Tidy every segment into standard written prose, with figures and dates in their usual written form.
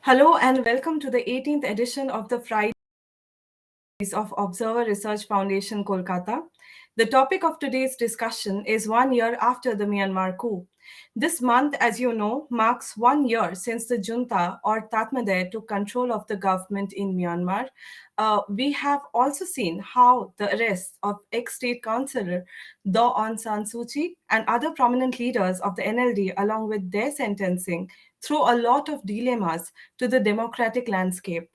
Hello and welcome to the 18th edition of the Fridays of Observer Research Foundation, Kolkata. The topic of today's discussion is 1 year after the Myanmar coup. This month, as you know, marks 1 year since the junta or Tatmadaw took control of the government in Myanmar. We have also seen how the arrest of ex-state councillor Do Aung San Suu Kyi and other prominent leaders of the NLD, along with their sentencing, throw a lot of dilemmas to the democratic landscape.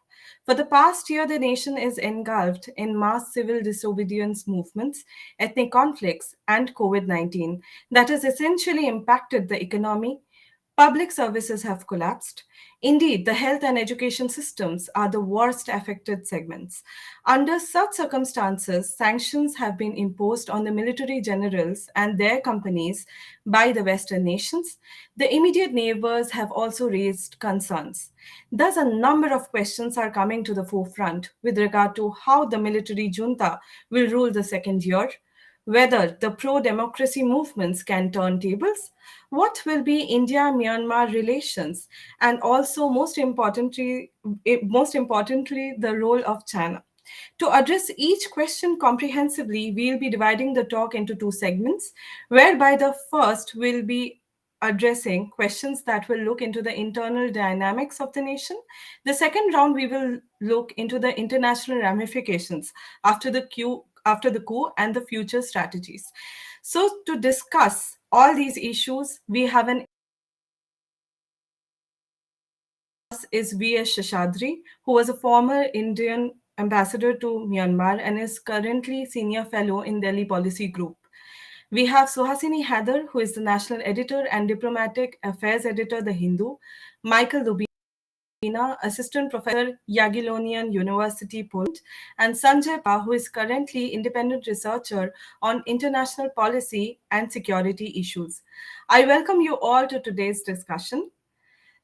For the past year, the nation is engulfed in mass civil disobedience movements, ethnic conflicts, and COVID 19 that has essentially impacted the economy. Public services have collapsed. Indeed, the health and education systems are the worst affected segments. Under such circumstances, sanctions have been imposed on the military generals and their companies by the Western nations. The immediate neighbors have also raised concerns. Thus, a number of questions are coming to the forefront with regard to how the military junta will rule the second year, whether the pro democracy movements can turn tables, what will be India Myanmar relations, and also, most importantly, the role of China. To address each question comprehensively, we'll be dividing the talk into two segments, whereby the first will be addressing questions that will look into the internal dynamics of the nation. The second round, we will look into the international ramifications after the coup and the future strategies. So, to discuss all these issues, we have an is V.S. Shashadri, who was a former Indian ambassador to Myanmar and is currently senior fellow in Delhi Policy Group. We have Suhasini Hadar, who is the national editor and diplomatic affairs editor, The Hindu, Michael Lubina, assistant professor, Jagiellonian University, Pune, and Sanjay Pa, who is currently independent researcher on international policy and security issues. I welcome you all to today's discussion.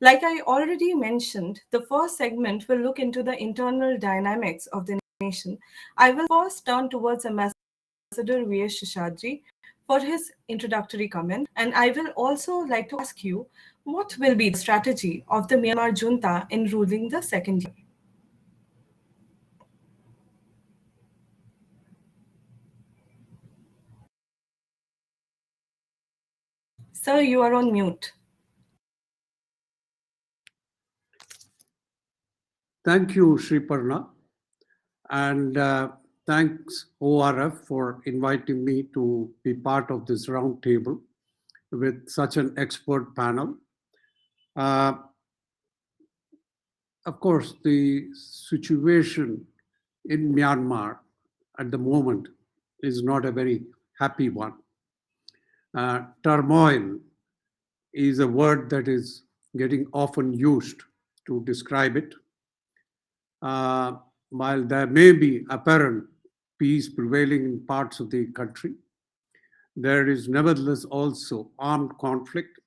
Like I already mentioned, the first segment will look into the internal dynamics of the nation. I will first turn towards Ambassador V.S. Shashadri for his introductory comment, and I will also like to ask you what will be the strategy of the Myanmar junta in ruling the second year. Sir, you are on mute. Thank you, Sriparna, and thanks ORF for inviting me to be part of this roundtable with such an expert panel. Uh, of course, the situation in Myanmar at the moment is not a very happy one. Turmoil is a word that is getting often used to describe it. Uh, while there may be apparent peace prevailing in parts of the country, there is nevertheless also armed conflict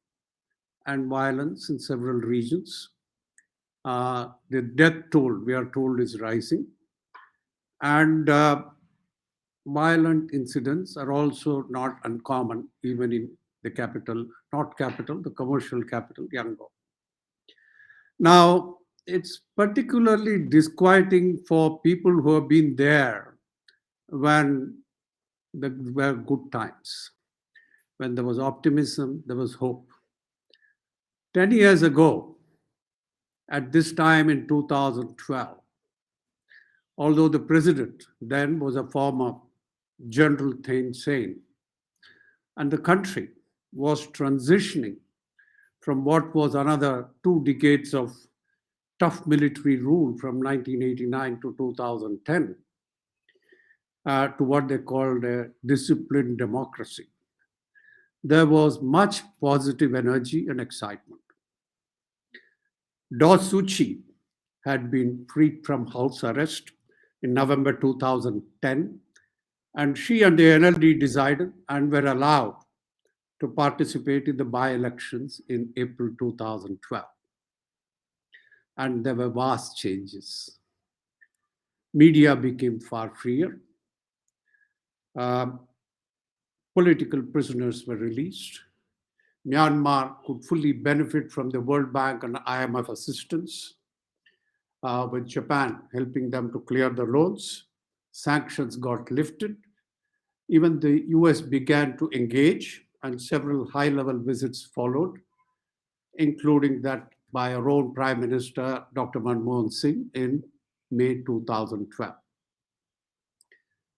and violence in several regions. The death toll, we are told, is rising. And violent incidents are also not uncommon, even in the capital, not capital, the commercial capital, Yangon. Now, it's particularly disquieting for people who have been there when there were good times, when there was optimism, there was hope. 10 years ago, at this time in 2012, although the president then was a former General Thein Sein, and the country was transitioning from what was another 2 decades of tough military rule from 1989 to 2010 to what they called a disciplined democracy. There was much positive energy and excitement. Do Suu Kyi had been freed from house arrest in November 2010, and she and the NLD decided and were allowed to participate in the by-elections in April 2012. And there were vast changes. Media became far freer. Political prisoners were released. Myanmar could fully benefit from the World Bank and IMF assistance. with Japan helping them to clear the loans. Sanctions got lifted. Even the US began to engage, and several high level visits followed, including that by our own Prime Minister, Dr. Manmohan Singh, in May 2012.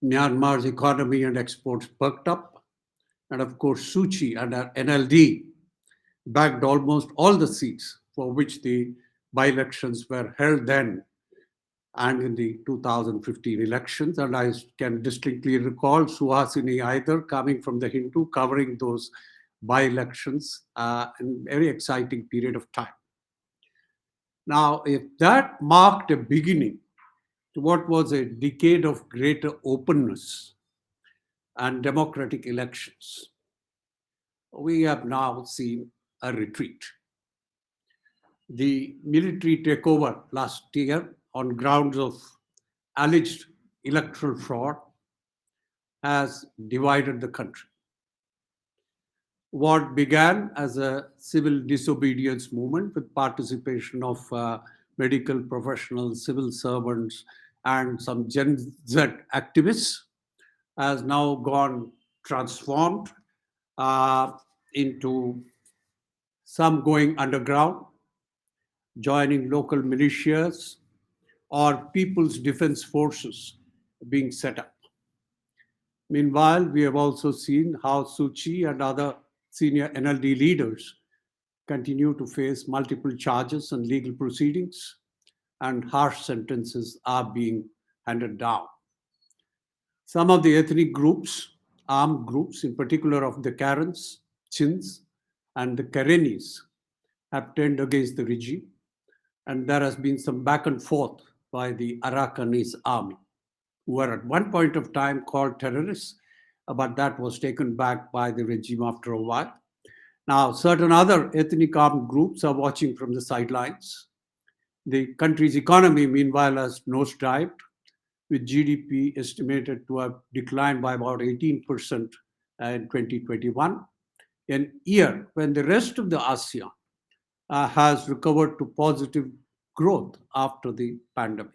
Myanmar's economy and exports perked up, and of course, Suchi and her NLD backed almost all the seats for which the by elections were held then and in the 2015 elections. And I can distinctly recall Suhasini either coming from the Hindu covering those by elections in a very exciting period of time. Now, if that marked a beginning to what was a decade of greater openness and democratic elections, we have now seen a retreat. The military takeover last year on grounds of alleged electoral fraud has divided the country. What began as a civil disobedience movement with participation of medical professionals, civil servants, and some Gen Z activists has now gone transformed uh, into some going underground, joining local militias or people's defense forces being set up. Meanwhile, we have also seen how Suchi and other senior NLD leaders continue to face multiple charges and legal proceedings, and harsh sentences are being handed down. Some of the ethnic groups, armed groups, in particular of the Karens, Chins, and the Karenis, have turned against the regime, and there has been some back and forth by the Arakanese army, who were at one point of time called terrorists, but that was taken back by the regime after a while. Now, certain other ethnic armed groups are watching from the sidelines. The country's economy, meanwhile, has nosedived, with GDP estimated to have declined by about 18% in 2021, an year when the rest of the ASEAN has recovered to positive growth after the pandemic.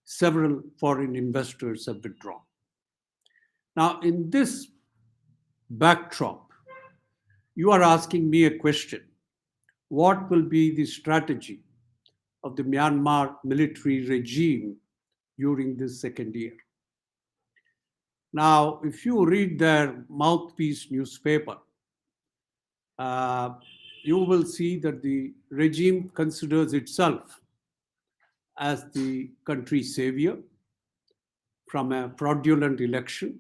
Several foreign investors have withdrawn. Now, in this backdrop, you are asking me a question. What will be the strategy of the Myanmar military regime during this second year? Now, if you read their mouthpiece newspaper, uh, you will see that the regime considers itself as the country's savior from a fraudulent election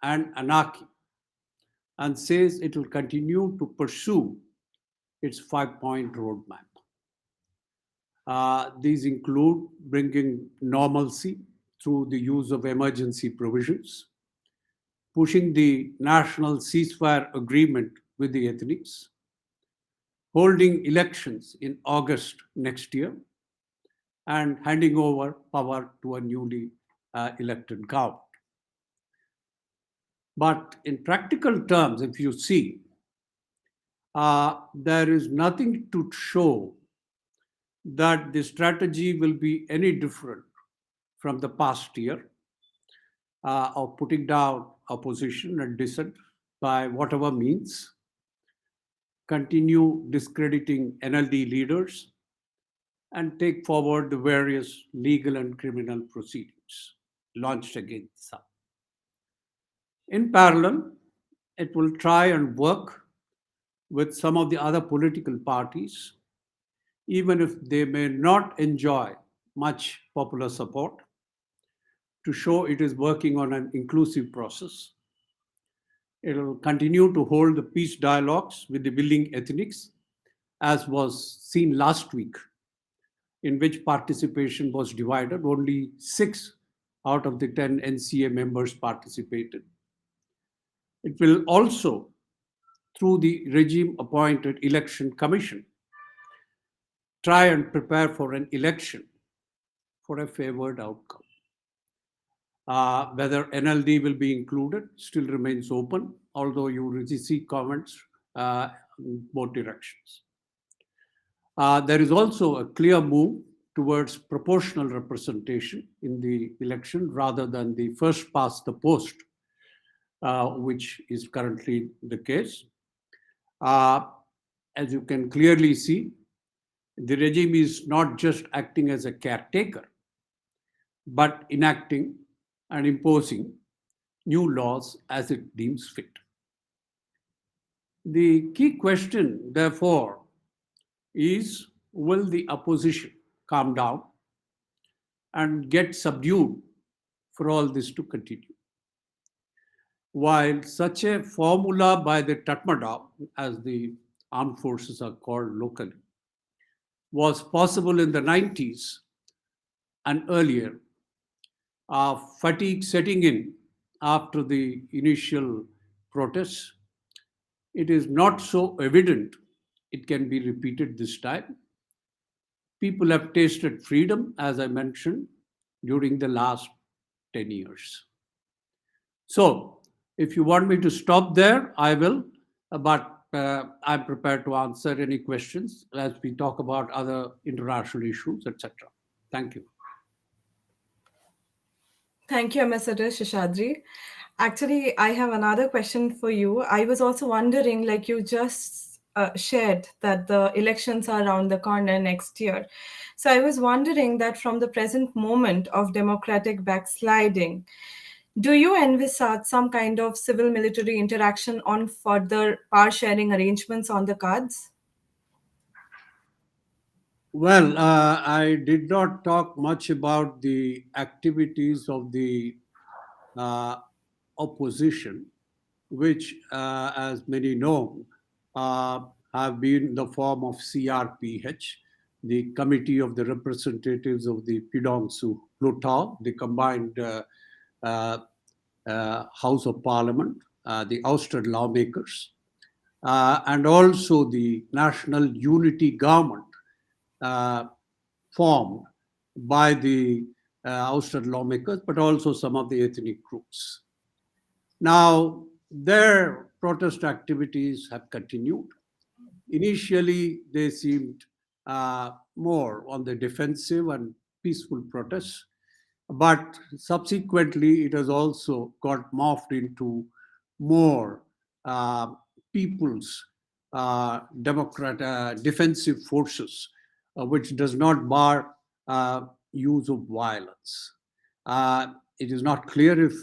and anarchy, and says it will continue to pursue its 5 point roadmap. These include bringing normalcy through the use of emergency provisions, pushing the national ceasefire agreement with the ethnics, holding elections in August next year, and handing over power to a newly elected government. But in practical terms, if you see, there is nothing to show that the strategy will be any different from the past year of putting down opposition and dissent by whatever means, continue discrediting NLD leaders, and take forward the various legal and criminal proceedings launched against some. In parallel, it will try and work with some of the other political parties, even if they may not enjoy much popular support, to show it is working on an inclusive process. It will continue to hold the peace dialogues with the willing ethnics, as was seen last week, in which participation was divided. Only 6 out of the 10 NCA members participated. It will also, through the regime appointed election commission, try and prepare for an election for a favored outcome. Whether NLD will be included still remains open, although you see comments in both directions. There is also a clear move towards proportional representation in the election rather than the first past the post, which is currently the case. Uh, as you can clearly see, the regime is not just acting as a caretaker, but enacting and imposing new laws as it deems fit. The key question, therefore, is will the opposition calm down and get subdued for all this to continue? While such a formula by the Tatmadaw, as the armed forces are called locally, was possible in the 90s and earlier, fatigue setting in after the initial protests, it is not so evident it can be repeated this time. People have tasted freedom, as I mentioned, during the last 10 years. So, if you want me to stop there, I will, but I'm prepared to answer any questions as we talk about other international issues, etc. Thank you. Thank you, Ambassador Shishadri. Actually, I have another question for you. I was also wondering, like you just shared that the elections are around the corner next year. So I was wondering that from the present moment of democratic backsliding, do you envisage some kind of civil military interaction on further power sharing arrangements on the cards? Well, I did not talk much about the activities of the uh, opposition, which, as many know, uh, have been in the form of CRPH, the Committee of the Representatives of the Pidong Su Plutao, the combined uh, House of Parliament, the ousted lawmakers, and also the National Unity Government uh, formed by the ousted lawmakers, but also some of the ethnic groups. Now, their protest activities have continued. Initially, they seemed more on the defensive and peaceful protests, but subsequently, it has also got morphed into more uh, people's defensive forces, which does not bar use of violence. Uh, it is not clear if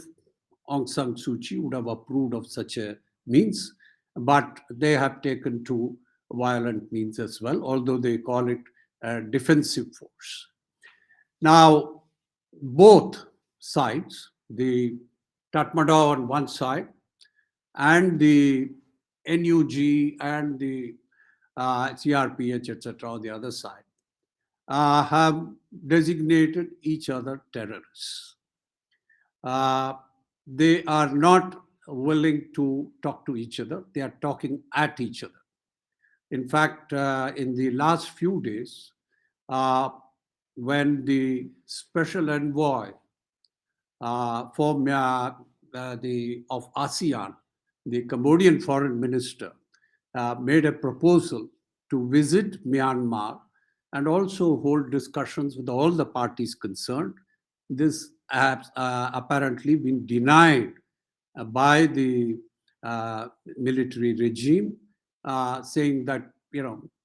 Aung San Suu Kyi would have approved of such a means, but they have taken to violent means as well, although they call it a defensive force. Now, both sides, the Tatmadaw on one side and the NUG and the CRPH, etc., on the other side, have designated each other terrorists. Uh, they are not willing to talk to each other, they are talking at each other. In fact, in the last few days, uh, when the special envoy of ASEAN, the Cambodian foreign minister, made a proposal to visit Myanmar and also hold discussions with all the parties concerned. This has apparently been denied by the military regime, saying that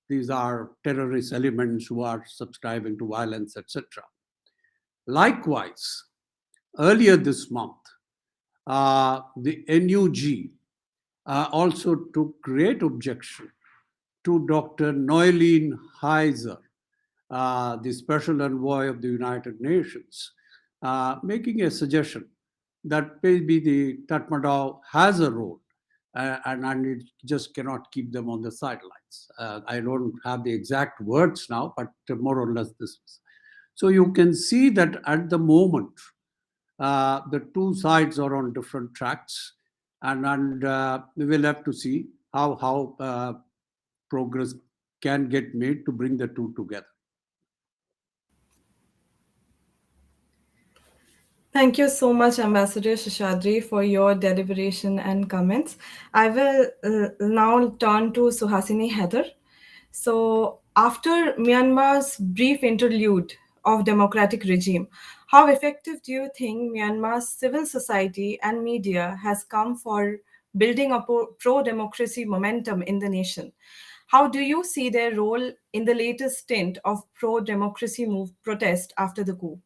these are terrorist elements who are subscribing to violence, etc. Likewise, earlier this month, the NUG also took great objection to Dr. Noeline Heiser, the special envoy of the United Nations, making a suggestion that maybe the Tatmadaw has a role and it just cannot keep them on the sidelines. I don't have the exact words now, but more or less this. So you can see that at the moment, the two sides are on different tracks, and we will have to see how progress can get made to bring the two together. Thank you so much, Ambassador Shishadri, for your deliberation and comments. I will now turn to Suhasini Heather. So, after Myanmar's brief interlude of democratic regime. How effective do you think Myanmar's civil society and media has come for building a pro-democracy momentum in the nation? How do you see their role in the latest stint of pro-democracy move protest after the coup?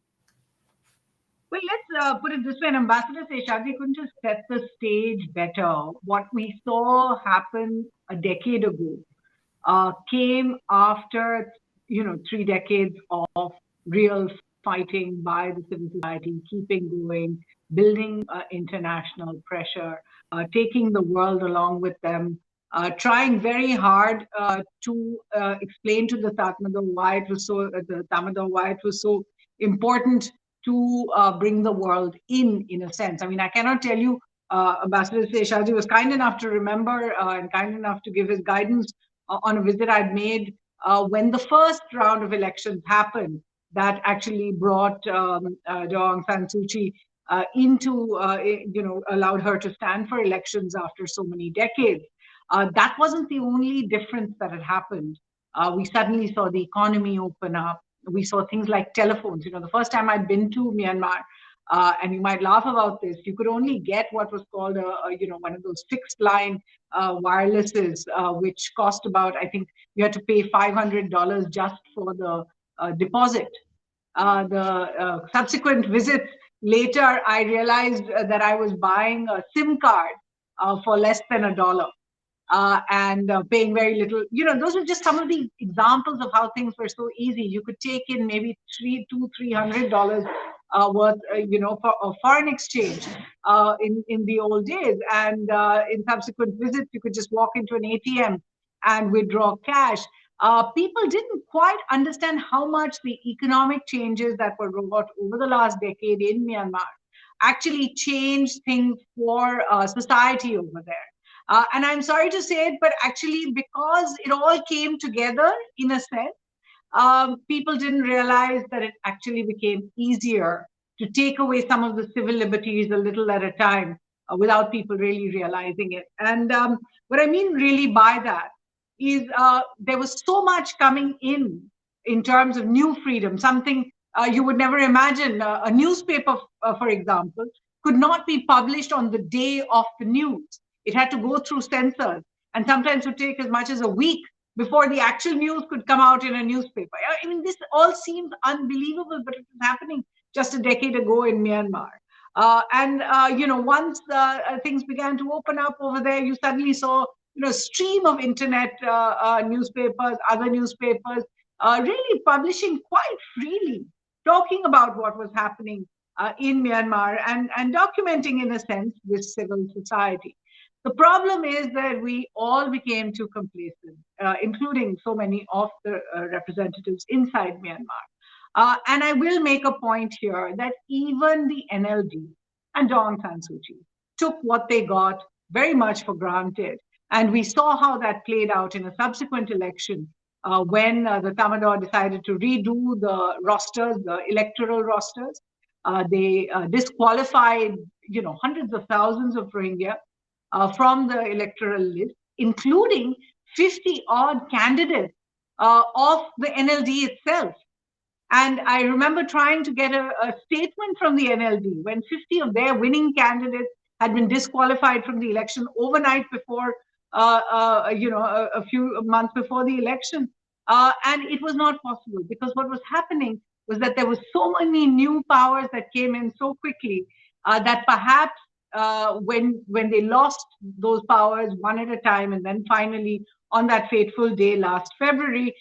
Well, let's put it this way. And Ambassador Seshadri couldn't have set the stage better. What we saw happen a decade ago came after 3 decades of real fighting by the civil society, keeping going, building international pressure, taking the world along with them, trying very hard to explain to the Tatmadaw why it was so important to bring the world in a sense. I mean, I cannot tell you. Ambassador Seshadri was kind enough to remember and kind enough to give his guidance on a visit I'd made when the first round of elections happened that actually brought Aung San Suu Kyi allowed her to stand for elections after so many decades. That wasn't the only difference that had happened. We suddenly saw the economy open up. We saw things like telephones. The first time I'd been to Myanmar, and you might laugh about this, you could only get what was called one of those fixed line wirelesses, which cost about, I think you had to pay $500 just for the deposit. The subsequent visits later, I realized that I was buying a SIM card for less than $1 and paying very little. Those are just some of the examples of how things were so easy. You could take in maybe $300 worth, for foreign exchange in the old days, and in subsequent visits, you could just walk into an ATM and withdraw cash. People didn't quite understand how much the economic changes that were wrought over the last decade in Myanmar actually changed things for society over there. And I'm sorry to say it, but actually, because it all came together in a sense, people didn't realize that it actually became easier to take away some of the civil liberties a little at a time without people really realizing it. And what I mean really by that is there was so much coming in terms of new freedom, something you would never imagine. A newspaper, for example, could not be published on the day of the news. It had to go through censors, and sometimes would take as much as a week before the actual news could come out in a newspaper. I mean, this all seems unbelievable, but it was happening just a decade ago in Myanmar. Once things began to open up over there, you suddenly saw stream of internet newspapers, other newspapers, really publishing quite freely, talking about what was happening in Myanmar and documenting, in a sense, this civil society. The problem is that we all became too complacent, including so many of the representatives inside Myanmar. And I will make a point here that even the NLD and Aung San Suu Kyi took what they got very much for granted. And we saw how that played out in a subsequent election when the Tatmadaw decided to redo the rosters, the electoral rosters. They disqualified, hundreds of thousands of Rohingya from the electoral list, including 50 odd candidates of the NLD itself. And I remember trying to get a statement from the NLD when 50 of their winning candidates had been disqualified from the election overnight before, a few months before the election. And it was not possible because what was happening was that there were so many new powers that came in so quickly that perhaps when they lost those powers one at a time, and then finally on that fateful day last February,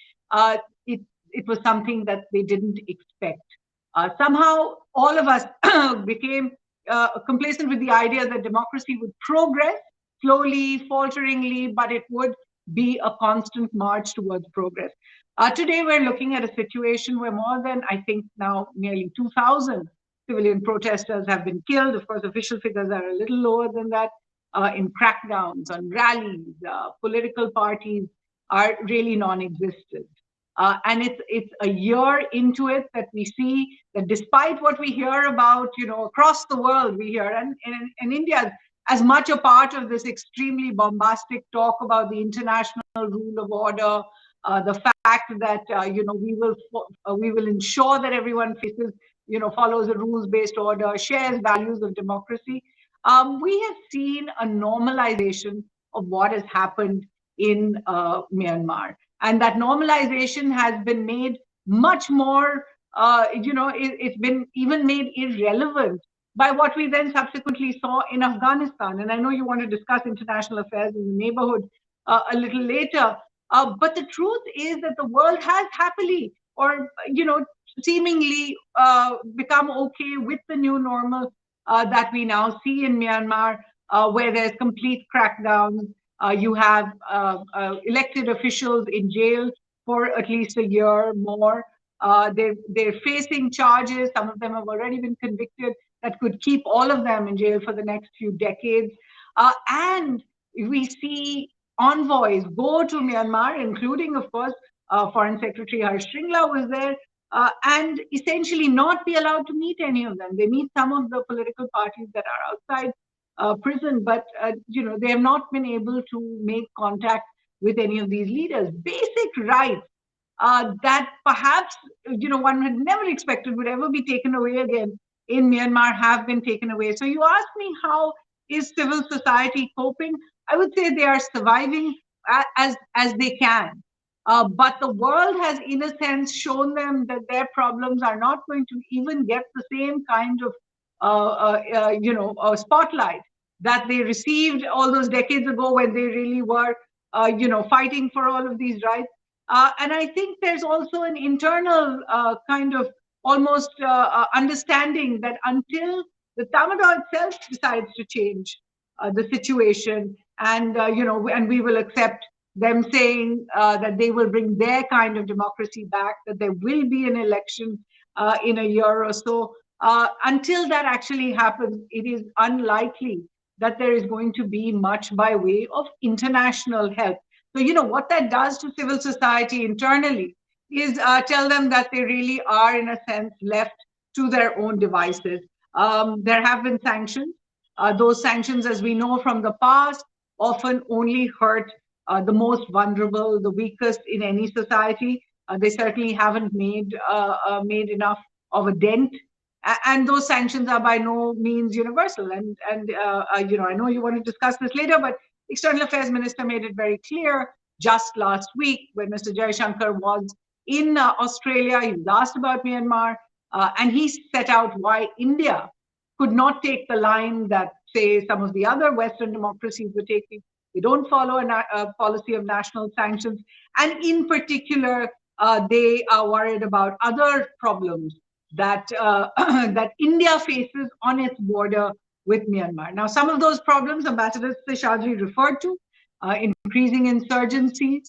it was something that they didn't expect. Somehow, all of us became complacent with the idea that democracy would progress slowly, falteringly, but it would be a constant march towards progress. Today, we're looking at a situation where more than, I think, now nearly 2,000 civilian protesters have been killed. Of course, official figures are a little lower than that. In crackdowns on rallies, political parties are really non-existent. And it's a year into it that we see that despite what we hear about, across the world, we hear, and India is as much a part of this extremely bombastic talk about the international rule of order, the fact that we will ensure that everyone faces, follows a rules-based order, shares values of democracy. We have seen a normalization of what has happened in Myanmar, and that normalization has been made much more. It's been even made irrelevant by what we then subsequently saw in Afghanistan. And I know you want to discuss international affairs in the neighborhood a little later. But the truth is that the world has happily, or seemingly, become okay with the new normal that we now see in Myanmar, where there's complete crackdowns. You have elected officials in jail for at least a year more. They're facing charges. Some of them have already been convicted that could keep all of them in jail for the next few decades. And we see envoys go to Myanmar, including, of course, Foreign Secretary Harsh Shringla was there, and essentially not be allowed to meet any of them. They meet some of the political parties that are outside prison, but they have not been able to make contact with any of these leaders. Basic rights that perhaps one had never expected would ever be taken away again in Myanmar have been taken away. So you ask me, how is civil society coping? I would say they are surviving as they can. But the world has, in a sense, shown them that their problems are not going to even get the same kind of spotlight that they received all those decades ago when they really were fighting for all of these rights. And I think there's also an internal kind of almost understanding that until the Tamada itself decides to change the situation, and and we will accept them saying that they will bring their kind of democracy back, that there will be an election in a year or so. Until that actually happens, it is unlikely that there is going to be much by way of international help. So, what that does to civil society internally is tell them that they really are, in a sense, left to their own devices. There have been sanctions. Those sanctions, as we know from the past, often only hurt the most vulnerable, the weakest in any society. They certainly haven't made enough of a dent, and those sanctions are by no means universal. And I know you want to discuss this later, but External Affairs Minister made it very clear just last week when Mr. Jaishankar was in Australia. He was asked about Myanmar, and he set out why India could not take the line that, say, some of the other Western democracies were taking. They don't follow a policy of national sanctions. And in particular, they are worried about other problems that that India faces on its border with Myanmar. Now, some of those problems Ambassador Seshadri referred to, increasing insurgencies.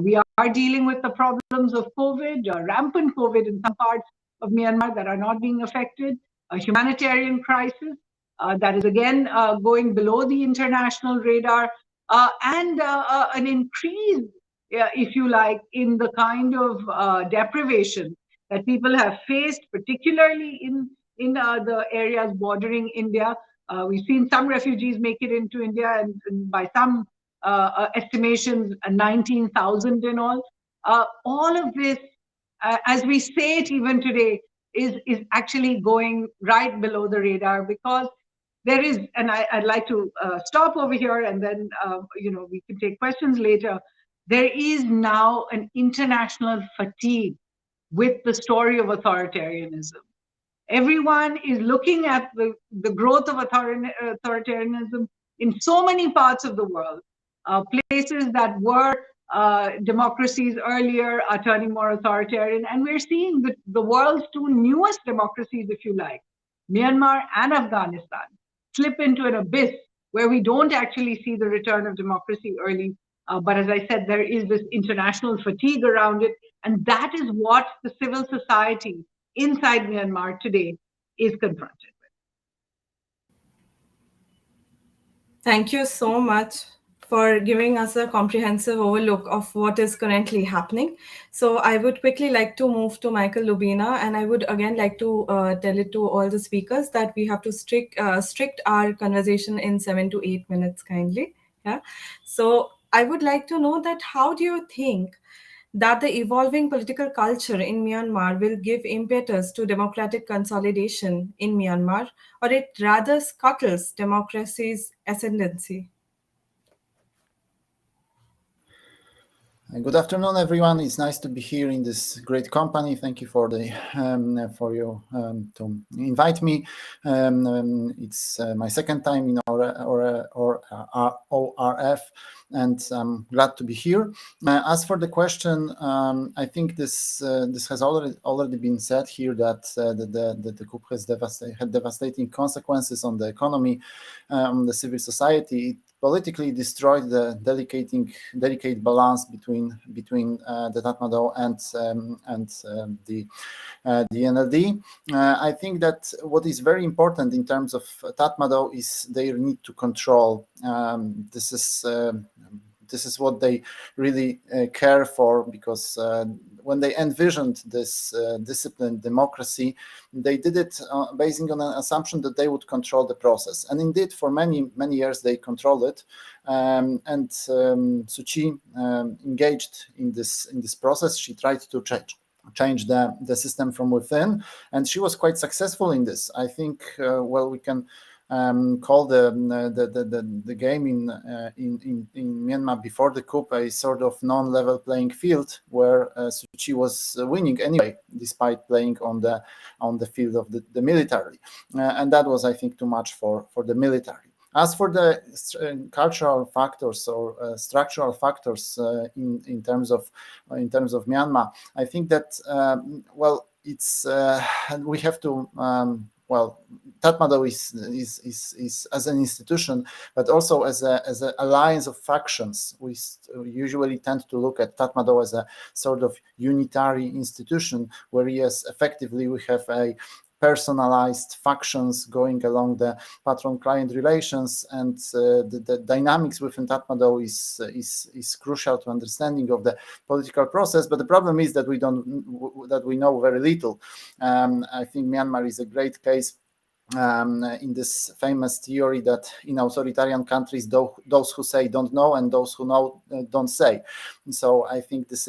We are dealing with the problems of COVID, rampant COVID in some parts of Myanmar that are not being affected, a humanitarian crisis that is again going below the international radar, and an increase, if you like, in the kind of deprivation that people have faced, particularly in the areas bordering India. We've seen some refugees make it into India, and by some estimations, 19,000 in all. All of this, as we say it even today, is actually going right below the radar, because there is, and I'd like to stop over here, and then we can take questions later. There is now an international fatigue with the story of authoritarianism. Everyone is looking at the growth of authoritarianism in so many parts of the world. Places that were democracies earlier are turning more authoritarian, and we're seeing the world's two newest democracies, if you like, Myanmar and Afghanistan, slip into an abyss where we don't actually see the return of democracy early. But as I said, there is this international fatigue around it, and that is what the civil society inside Myanmar today is confronted with. Thank you so much for giving us a comprehensive overlook of what is currently happening. So I would quickly like to move to Michael Lubina, and I would again like to tell it to all the speakers that we have to strict our conversation in 7 to 8 minutes kindly. Yeah. So I would like to know that how do you think that the evolving political culture in Myanmar will give impetus to democratic consolidation in Myanmar, or it rather scuttles democracy's ascendancy? Good afternoon, everyone. It's nice to be here in this great company. Thank you for you to invite me. It's my second time in ORF, and I'm glad to be here. As for the question, I think this has already been said here that the coup had devastating consequences on the economy, on the civil society. It politically destroyed the delicate balance between the Tatmadaw and the NLD. I think that what is very important in terms of Tatmadaw is their need to control. This is what they really care for, because when they envisioned this disciplined democracy, they did it basing on an assumption that they would control the process. And indeed, for many years, they controlled it. And Suu Kyi engaged in this process. She tried to change the system from within, and she was quite successful in this. I think we can call the game in Myanmar before the coup a sort of non-level playing field, where Suu Kyi was winning anyway, despite playing on the field of the military, and that was, I think, too much for the military. As for the cultural factors or structural factors in terms of Myanmar, I think that we have to. Tatmadaw is as an institution, but also as an alliance of factions. We usually tend to look at Tatmadaw as a sort of unitary institution, where yes, effectively we have a personalized factions going along the patron-client relations, and the dynamics within Tatmadaw is crucial to understanding of the political process. But the problem is that we know very little. I think Myanmar is a great case in this famous theory that in authoritarian countries, those who say don't know, and those who know don't say. So I think this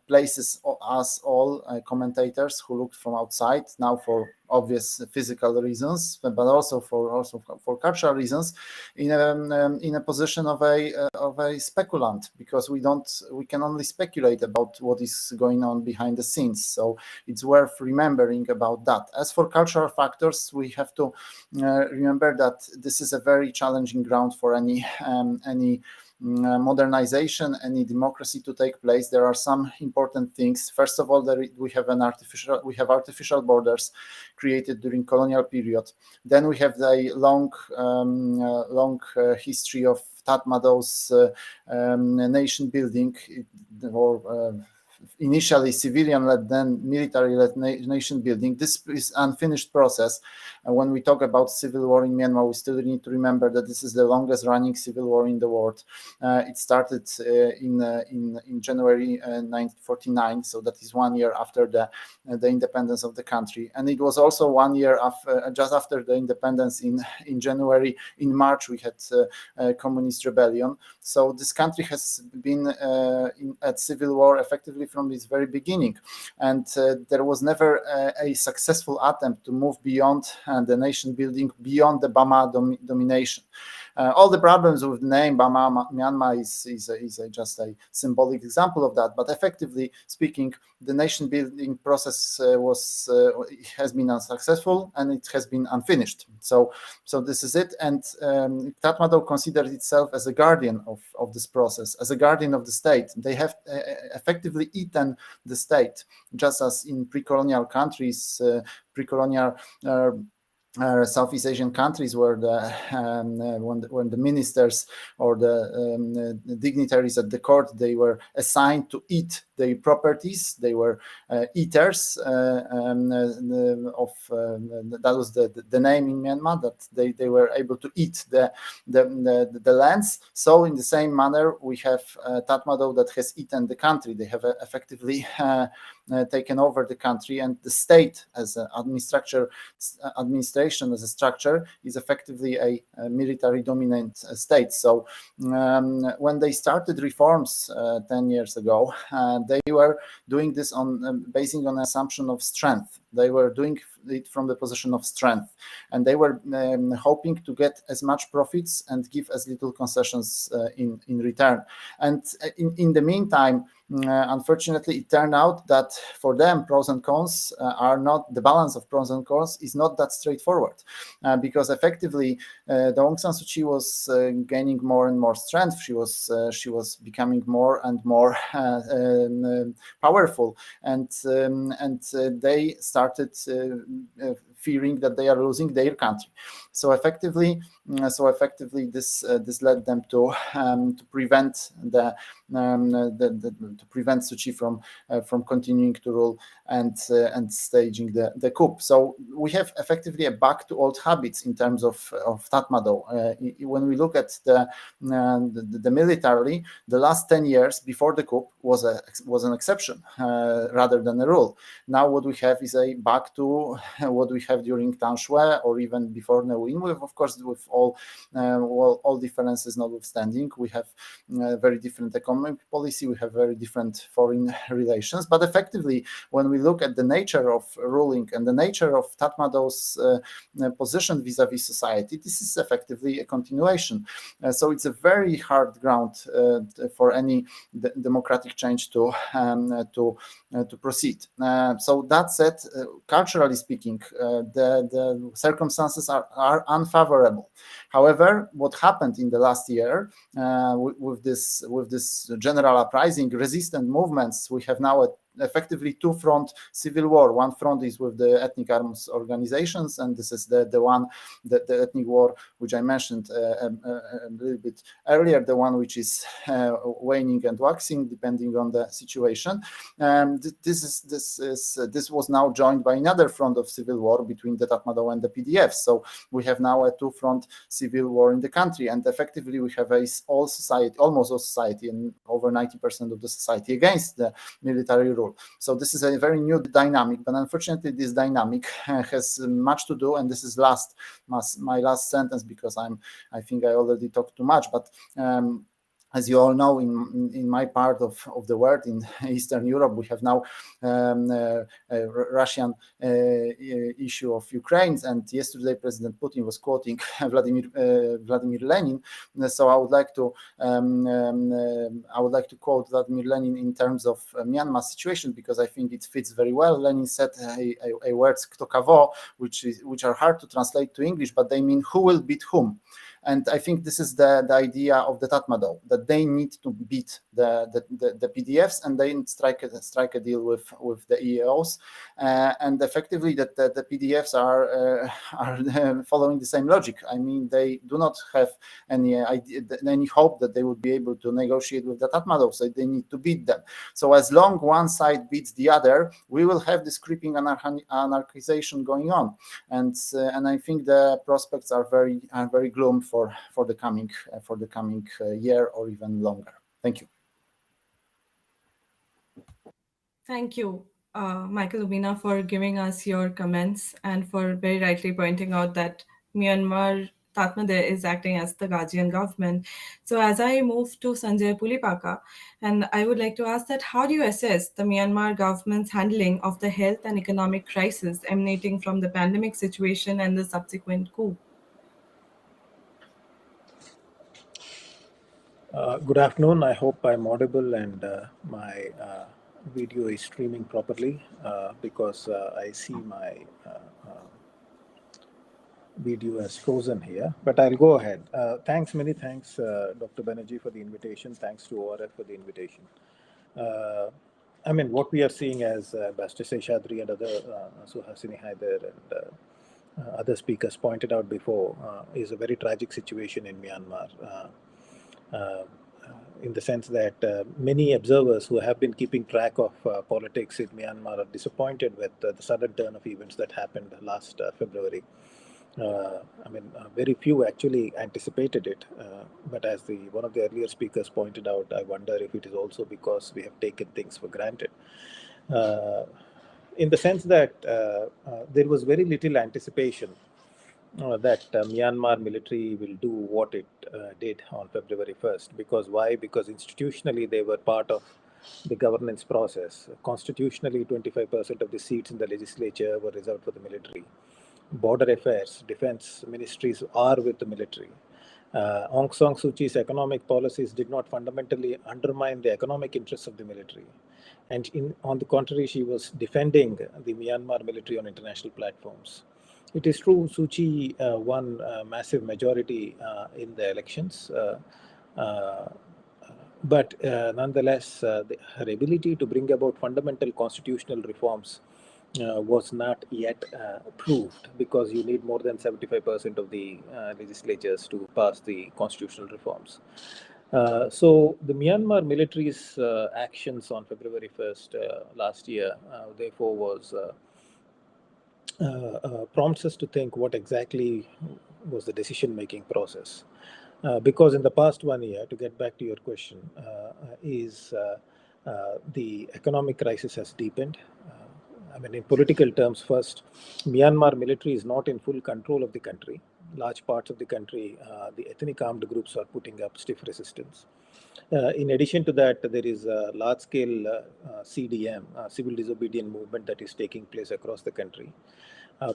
places us all commentators who looked from outside, now for obvious physical reasons, but also for cultural reasons, in a position of a speculant, because we can only speculate about what is going on behind the scenes. So it's worth remembering about that. As for cultural factors, we have to remember that this is a very challenging ground for any modernization, any democracy to take place. There are some important things. First of all, we have artificial borders created during colonial period. Then we have the long history of Tatmadaw's nation building, or initially civilian-led, then military-led nation building. This is unfinished process. When we talk about civil war in Myanmar, we still need to remember that this is the longest-running civil war in the world. It started in January 1949, so that is 1 year after the independence of the country, and it was also 1 year just after the independence. In March, we had a communist rebellion. So this country has been at civil war effectively from its very beginning, and there was never a successful attempt to move beyond the nation building, beyond the Burma domination. All the problems with the name Burma Myanmar is just a symbolic example of that, but effectively speaking, the nation building process has been unsuccessful, and it has been unfinished. So this is it, and Tatmadaw considered itself as a guardian of this process, as a guardian of the state. They have effectively eaten the state, just as in pre-colonial countries, pre-colonial Southeast Asian countries, where when the ministers or the dignitaries at the court, they were assigned to eat their properties. They were eaters that was the name in Myanmar, that they were able to eat the lands. So in the same manner, we have Tatmadaw that has eaten the country. They have effectively taken over the country, and the state as an administration as a structure is effectively a military dominant state. So when they started reforms 10 years ago, they were doing this on basing on assumption of strength. They were doing it from the position of strength, and they were hoping to get as much profits and give as little concessions in return. And in the meantime, unfortunately, it turned out that for them, pros and cons are not, the balance of pros and cons is not that straightforward, because effectively the Aung San Suu Kyi was gaining more and more strength. She was becoming more and more powerful, and they started fearing that they are losing their country. So effectively, this led them to prevent to prevent Suu Kyi from continuing to rule and staging the coup. So we have effectively a back to old habits in terms of Tatmadaw. When we look at the military, the last 10 years before the coup was an exception rather than a rule. Now what we have is a back to what we have during Tang Shwe or even before Ne Win, of course, with all differences notwithstanding. We have very different economic policy, we have very different foreign relations, but effectively, when we look at the nature of ruling and the nature of Tatmadaw's position vis-a-vis society, this is effectively a continuation. So it's a very hard ground for any democratic change to proceed. So that said, culturally speaking, the circumstances are unfavorable. However, what happened in the last year with this general uprising, resistant movements, we have now effectively two-front civil war. One front is with the ethnic arms organizations, and this is the ethnic war which I mentioned a little bit earlier, the one which is waning and waxing depending on the situation. This was now joined by another front of civil war between the Tatmadaw and the PDF. So we have now a two-front civil war in the country, and effectively we have almost all society, and over 90% of the society against the military rule. So this is a very new dynamic, but unfortunately this dynamic has much to do, and this is my last sentence, because I think I already talked too much, but as you all know, in my part of the world, in Eastern Europe, we have now a Russian issue of Ukraine, and yesterday President Putin was quoting Vladimir Lenin. So I would like to quote Vladimir Lenin in terms of Myanmar situation, because I think it fits very well. Lenin said a words "kto kogo," which are hard to translate to English, but they mean who will beat whom. And I think this is the idea of the Tatmadaw, that they need to beat the PDFs, and they strike a deal with the EAOs, and effectively that the PDFs are following the same logic. I mean, they do not have any hope that they would be able to negotiate with the Tatmadaw, so they need to beat them. So as long one side beats the other, we will have this creeping anarchization going on, and I think the prospects are very gloom for the coming year or even longer. Thank you. Thank you, Michael Ubina, for giving us your comments and for very rightly pointing out that Myanmar Tatmadaw is acting as the guardian government. So as I move to Sanjay Pulipaka, and I would like to ask that how do you assess the Myanmar government's handling of the health and economic crisis emanating from the pandemic situation and the subsequent coup? Good afternoon. I hope I'm audible and my video is streaming properly, because I see my video as frozen here, but I'll go ahead. Many thanks, Dr. Banerjee, for the invitation. Thanks to ORF for the invitation. I mean, what we are seeing, as Ambassador Seshadri and other Suhasini Haider and other speakers pointed out before, is a very tragic situation in Myanmar. In the sense that many observers who have been keeping track of politics in Myanmar are disappointed with the sudden turn of events that happened last February. Very few actually anticipated it, but as one of the earlier speakers pointed out, I wonder if it is also because we have taken things for granted. in the sense that there was very little anticipation that Myanmar military will do what it did on February 1st. Because why? Because institutionally they were part of the governance process. Constitutionally, 25% of the seats in the legislature were reserved for the military. Border affairs, defense ministries are with the military. Aung San Suu Kyi's economic policies did not fundamentally undermine the economic interests of the military. And on the contrary, she was defending the Myanmar military on international platforms. It is true, Suu Kyi won a massive majority in the elections, but nonetheless, her ability to bring about fundamental constitutional reforms was not yet proved, because you need more than 75% of the legislatures to pass the constitutional reforms. So the Myanmar military's actions on February 1st last year, therefore, was prompts us to think what exactly was the decision-making process. Because in the past 1 year, to get back to your question, the economic crisis has deepened. In political terms, first, Myanmar military is not in full control of the country. Large parts of the country, the ethnic armed groups are putting up stiff resistance. In addition to that, there is a large-scale CDM, civil disobedience movement, that is taking place across the country.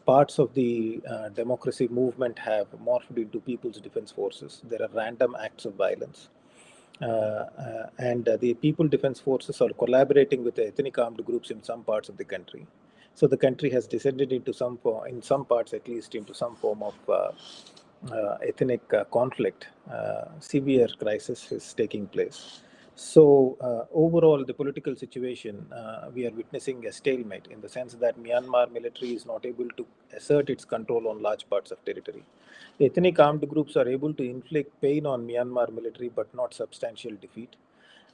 Parts of the democracy movement have morphed into People's Defense Forces. There are random acts of violence. And the People Defense Forces are collaborating with the ethnic armed groups in some parts of the country. So the country has descended into in some parts at least, into some form of ethnic conflict. Severe crisis is taking place. So overall, the political situation, we are witnessing a stalemate, in the sense that Myanmar military is not able to assert its control on large parts of territory. Ethnic armed groups are able to inflict pain on Myanmar military, but not substantial defeat.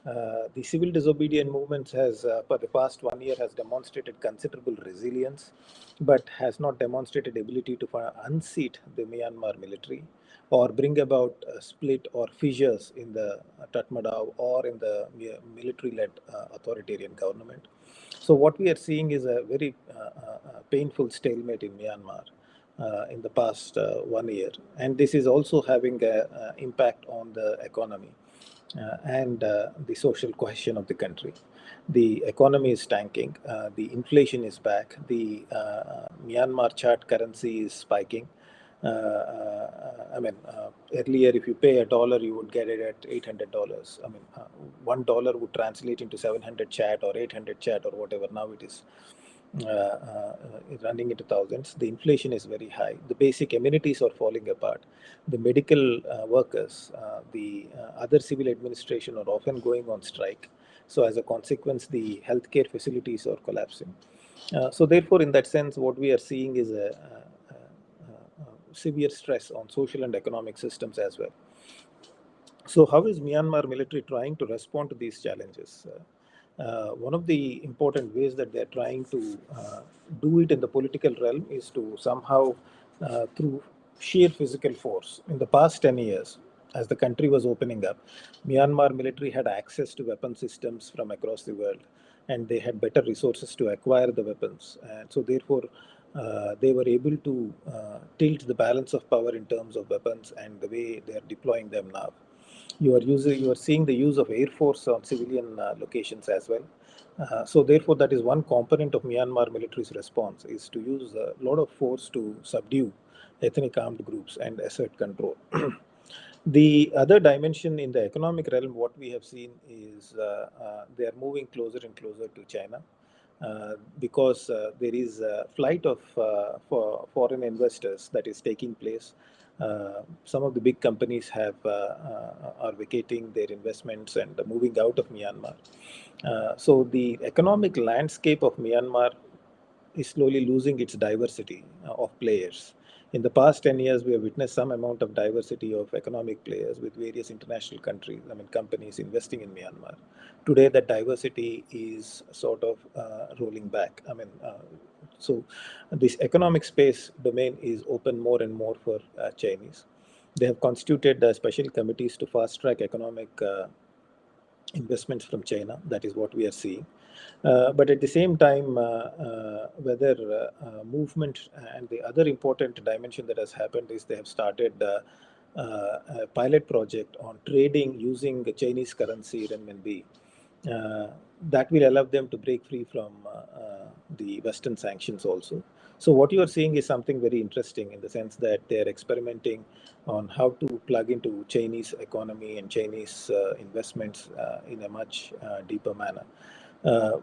The civil disobedience movement has, for the past 1 year, has demonstrated considerable resilience, but has not demonstrated ability to unseat the Myanmar military or bring about a split or fissures in the Tatmadaw or in the military-led authoritarian government. So what we are seeing is a very painful stalemate in Myanmar in the past 1 year, and this is also having an impact on the economy and the social cohesion of the country. The economy is tanking, the inflation is back, the Myanmar chart currency is spiking. Earlier, if you pay $1, you would get it at $800. $1 would translate into 700 chat or 800 chat or whatever. Now it is running into thousands. The inflation is very high. The basic amenities are falling apart. The medical workers, the other civil administration are often going on strike. So as a consequence, the healthcare facilities are collapsing. So therefore, in that sense, what we are seeing is a severe stress on social and economic systems as well. So how is Myanmar military trying to respond to these challenges? One of the important ways that they're trying to do it in the political realm is to somehow, through sheer physical force. In the past 10 years, as the country was opening up, Myanmar military had access to weapon systems from across the world, and they had better resources to acquire the weapons. And so therefore, they were able to tilt the balance of power in terms of weapons and the way they are deploying them now. You are seeing the use of Air Force on civilian locations as well. So therefore, that is one component of Myanmar military's response, is to use a lot of force to subdue ethnic armed groups and assert control. The other dimension in the economic realm, what we have seen is they are moving closer and closer to China. Because there is a flight of for foreign investors that is taking place. Some of the big companies are vacating their investments and moving out of Myanmar. So the economic landscape of Myanmar is slowly losing its diversity of players. In the past 10 years, we have witnessed some amount of diversity of economic players with various international countries, companies investing in Myanmar. Today, that diversity is sort of rolling back. So this economic space domain is open more and more for Chinese. They have constituted special committees to fast track economic investments from China. That is what we are seeing. But at the same time, whether movement and the other important dimension that has happened is they have started a pilot project on trading using the Chinese currency renminbi. That will allow them to break free from the Western sanctions also. So what you are seeing is something very interesting in the sense that they are experimenting on how to plug into Chinese economy and Chinese investments in a much deeper manner. Uh,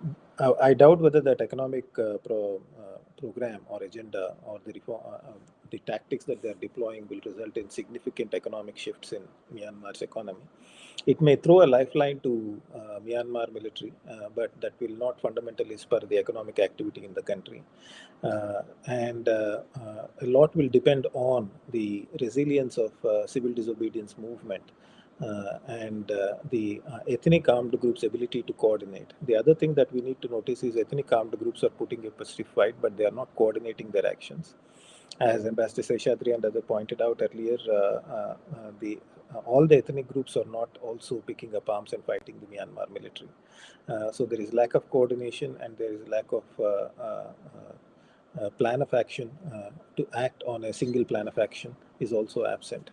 I doubt whether that economic program or agenda or the reform, the tactics that they are deploying will result in significant economic shifts in Myanmar's economy. It may throw a lifeline to Myanmar military, but that will not fundamentally spur the economic activity in the country. And a lot will depend on the resilience of civil disobedience movement and the ethnic armed groups' ability to coordinate. The other thing that we need to notice is ethnic armed groups are putting up a stiff fight, but they are not coordinating their actions. As Ambassador Seshadri and others pointed out earlier, all the ethnic groups are not also picking up arms and fighting the Myanmar military. So there is lack of coordination and there is lack of plan of action to act on a single plan of action is also absent.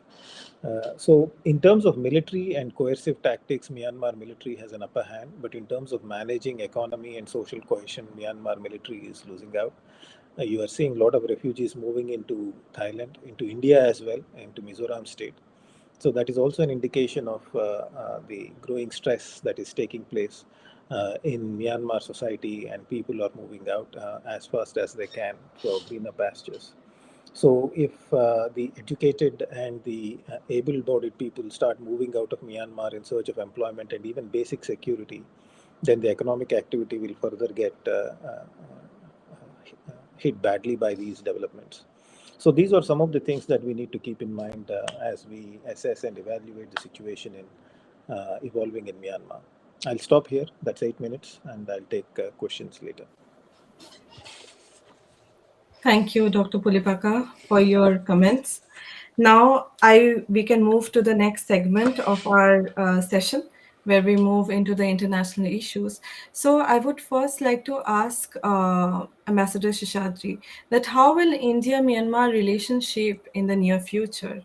So in terms of military and coercive tactics, Myanmar military has an upper hand, but in terms of managing economy and social cohesion, Myanmar military is losing out. You are seeing a lot of refugees moving into Thailand, into India as well, into Mizoram state. So that is also an indication of the growing stress that is taking place in Myanmar society, and people are moving out as fast as they can for greener pastures. So if the educated and the able-bodied people start moving out of Myanmar in search of employment and even basic security, then the economic activity will further get hit badly by these developments. So these are some of the things that we need to keep in mind as we assess and evaluate the situation in evolving in Myanmar. I'll stop here. That's 8 minutes, and I'll take questions later. Thank you, Dr. Pulipaka, for your comments. Now, we can move to the next segment of our session, where we move into the international issues. So, I would first like to ask Ambassador Shishadri that how will India-Myanmar relationship in the near future?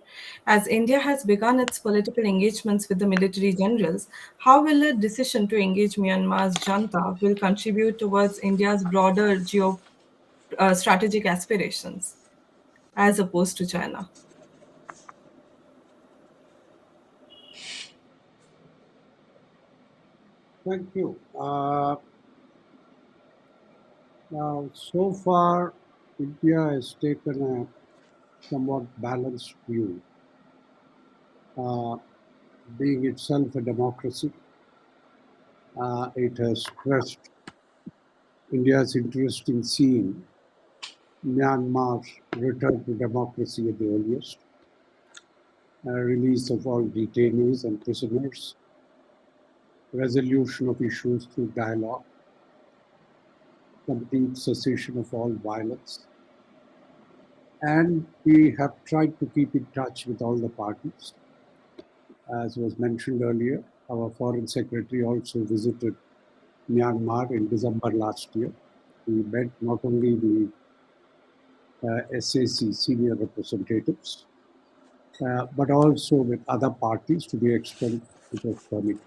As India has begun its political engagements with the military generals, how will a decision to engage Myanmar's junta will contribute towards India's broader strategic aspirations as opposed to China? Thank you. Now, so far, India has taken a somewhat balanced view, being itself a democracy. It has stressed India's interest in seeing Myanmar's return to democracy at the earliest, release of all detainees and prisoners, resolution of issues through dialogue, complete cessation of all violence. And we have tried to keep in touch with all the parties. As was mentioned earlier, our Foreign Secretary also visited Myanmar in December last year. We met not only the SAC senior representatives, but also with other parties to the extent it was permitted.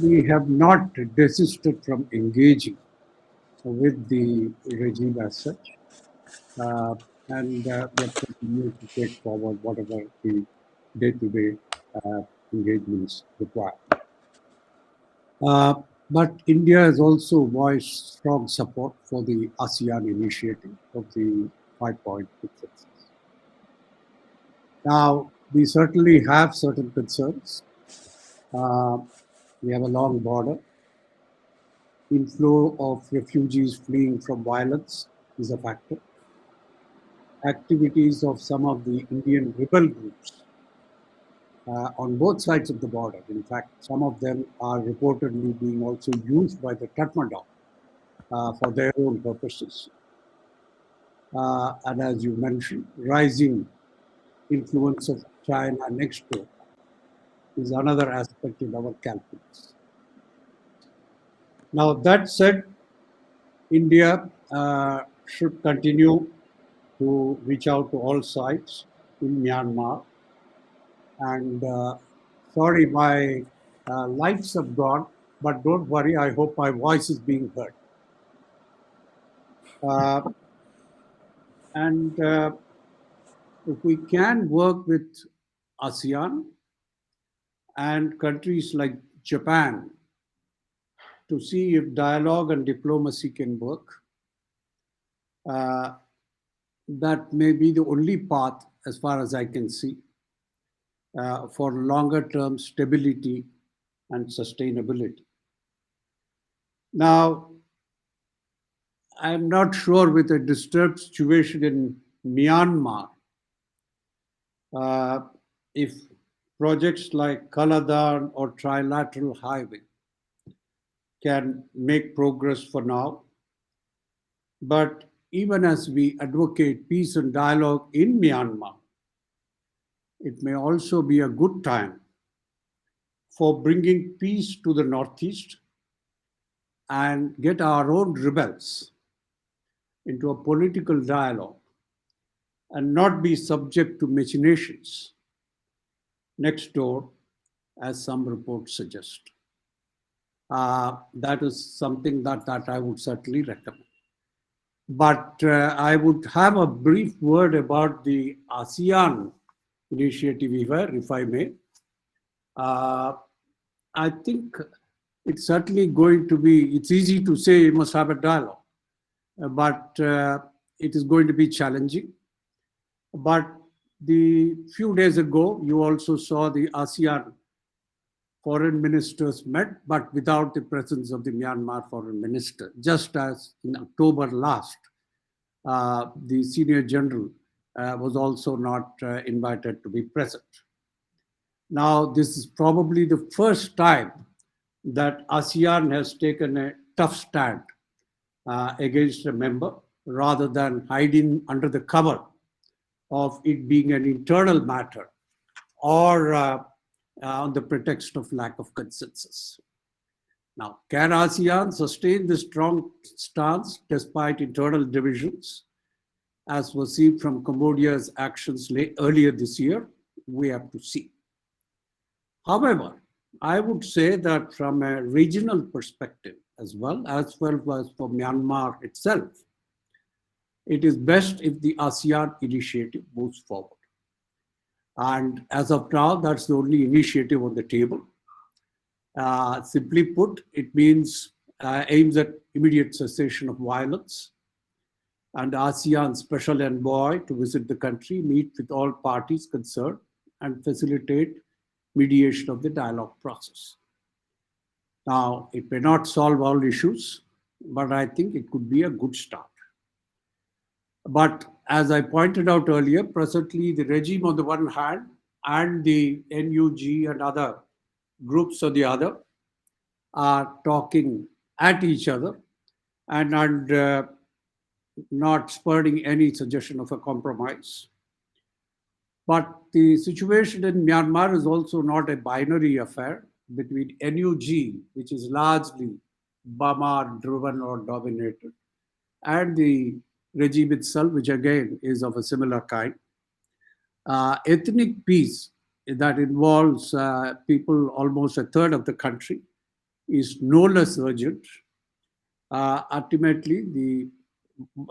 We have not desisted from engaging with the regime as such, and we have continued to take forward whatever the day-to-day engagements require. But India has also voiced strong support for the ASEAN initiative of the 5-point consensus. Now, we certainly have certain concerns. We have a long border. Inflow of refugees fleeing from violence is a factor. Activities of some of the Indian rebel groups on both sides of the border. In fact, some of them are reportedly being also used by the Tatmadaw for their own purposes. And as you mentioned, rising influence of China next door is another aspect in our calculus. Now, that said, India should continue to reach out to all sides in Myanmar. And sorry, my lights have gone, but don't worry, I hope my voice is being heard. And if we can work with ASEAN and countries like Japan to see if dialogue and diplomacy can work, that may be the only path, as far as I can see, for longer term stability and sustainability. Now, I'm not sure with a disturbed situation in Myanmar, if projects like Kaladan or Trilateral Highway can make progress for now. But even as we advocate peace and dialogue in Myanmar, it may also be a good time for bringing peace to the Northeast and get our own rebels into a political dialogue and not be subject to machinations next door, as some reports suggest. That is something that I would certainly recommend. But I would have a brief word about the ASEAN initiative, if I may. I think it's certainly going to be, it's easy to say you must have a dialogue, but it is going to be challenging. But the few days ago, you also saw the ASEAN foreign ministers met, but without the presence of the Myanmar foreign minister, just as in October last, the senior general was also not invited to be present. Now, this is probably the first time that ASEAN has taken a tough stand against a member rather than hiding under the cover of it being an internal matter or on the pretext of lack of consensus. Now, can ASEAN sustain this strong stance despite internal divisions, as was seen from Cambodia's actions earlier this year? We have to see. However, I would say that from a regional perspective as well as for Myanmar itself, it is best if the ASEAN initiative moves forward. And as of now, that's the only initiative on the table. Simply put, it means aims at immediate cessation of violence, and ASEAN special envoy to visit the country, meet with all parties concerned, and facilitate mediation of the dialogue process. Now, it may not solve all issues, but I think it could be a good start. But as I pointed out earlier, presently the regime on the one hand and the NUG and other groups on the other are talking at each other and not spurring any suggestion of a compromise. But the situation in Myanmar is also not a binary affair between NUG, which is largely Burma-driven or dominated, and the regime itself, which again is of a similar kind. Ethnic peace that involves people, almost a third of the country, is no less urgent. Ultimately,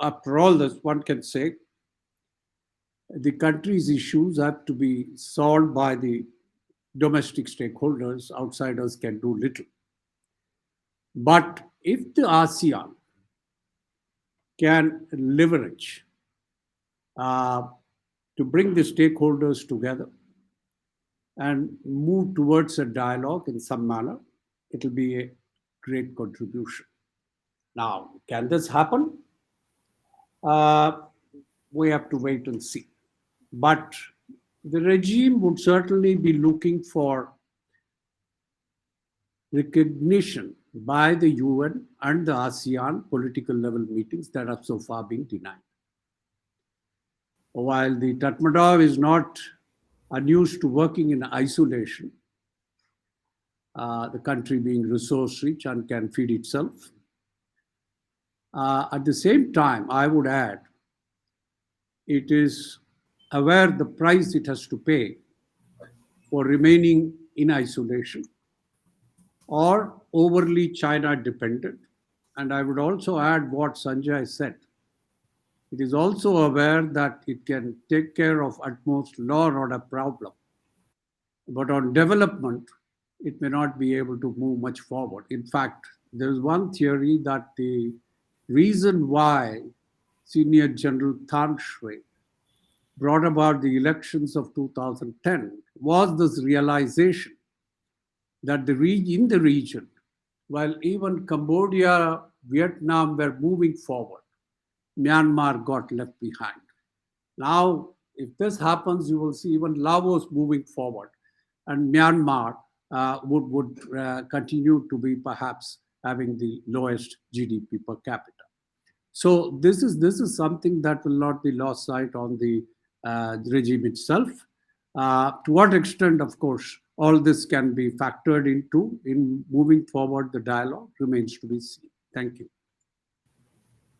after all this, one can say the country's issues have to be solved by the domestic stakeholders. Outsiders can do little. But if the ASEAN can leverage to bring the stakeholders together and move towards a dialogue in some manner, it will be a great contribution. Now, can this happen? We have to wait and see. But the regime would certainly be looking for recognition by the UN and the ASEAN political level meetings that have so far been denied. While the Tatmadaw is not unused to working in isolation, the country being resource rich and can feed itself. At the same time, I would add, it is aware the price it has to pay for remaining in isolation or overly China dependent. And I would also add what Sanjay said. It is also aware that it can take care of utmost law and order problem. But on development, it may not be able to move much forward. In fact, there is one theory that the reason why Senior General Tan Shui brought about the elections of 2010 was this realization that in the region, while even Cambodia, Vietnam were moving forward, Myanmar got left behind. Now, if this happens, you will see even Laos moving forward, and Myanmar would continue to be perhaps having the lowest GDP per capita. So this is something that will not be lost sight on the regime itself. To what extent, of course, all this can be factored into in moving forward the dialogue remains to be seen. Thank you.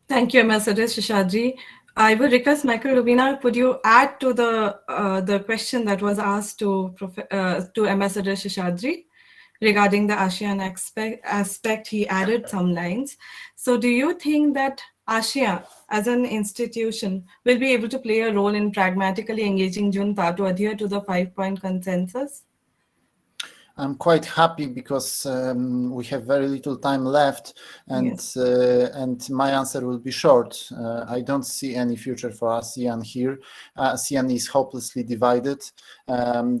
Thank you, Ambassador Shishadri. I will request Michael Rubina, could you add to the question that was asked to Ambassador Shishadri regarding the ASEAN aspect? He added some lines. So do you think that ASEAN as an institution will be able to play a role in pragmatically engaging Junta to adhere to the 5-point consensus? I'm quite happy because we have very little time left, and Yes. and my answer will be short. I don't see any future for ASEAN here. ASEAN is hopelessly divided.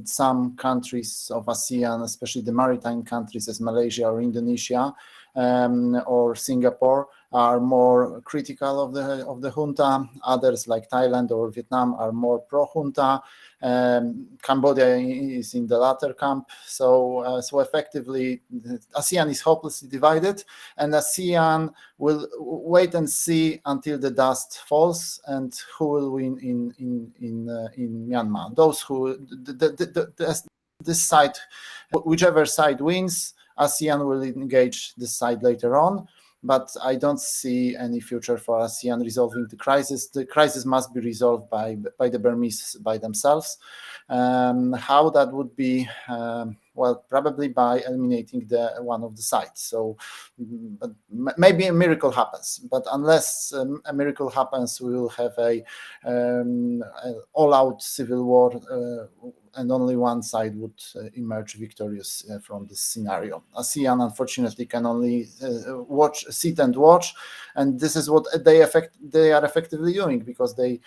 Some countries of ASEAN, especially the maritime countries as Malaysia or Indonesia or Singapore, are more critical of the junta. Others like Thailand or Vietnam are more pro-junta. Cambodia is in the latter camp. So effectively, ASEAN is hopelessly divided, and ASEAN will wait and see until the dust falls and who will win in Myanmar. Those who this side, whichever side wins, ASEAN will engage this side later on. But I don't see any future for ASEAN resolving the crisis. The crisis must be resolved by the Burmese by themselves. How that would be? Well, probably by eliminating one of the sides. So but maybe a miracle happens. But unless a miracle happens, we will have a all-out civil war, and only one side would emerge victorious from this scenario. ASEAN, unfortunately, can only sit and watch, and this is what they are effectively doing, because they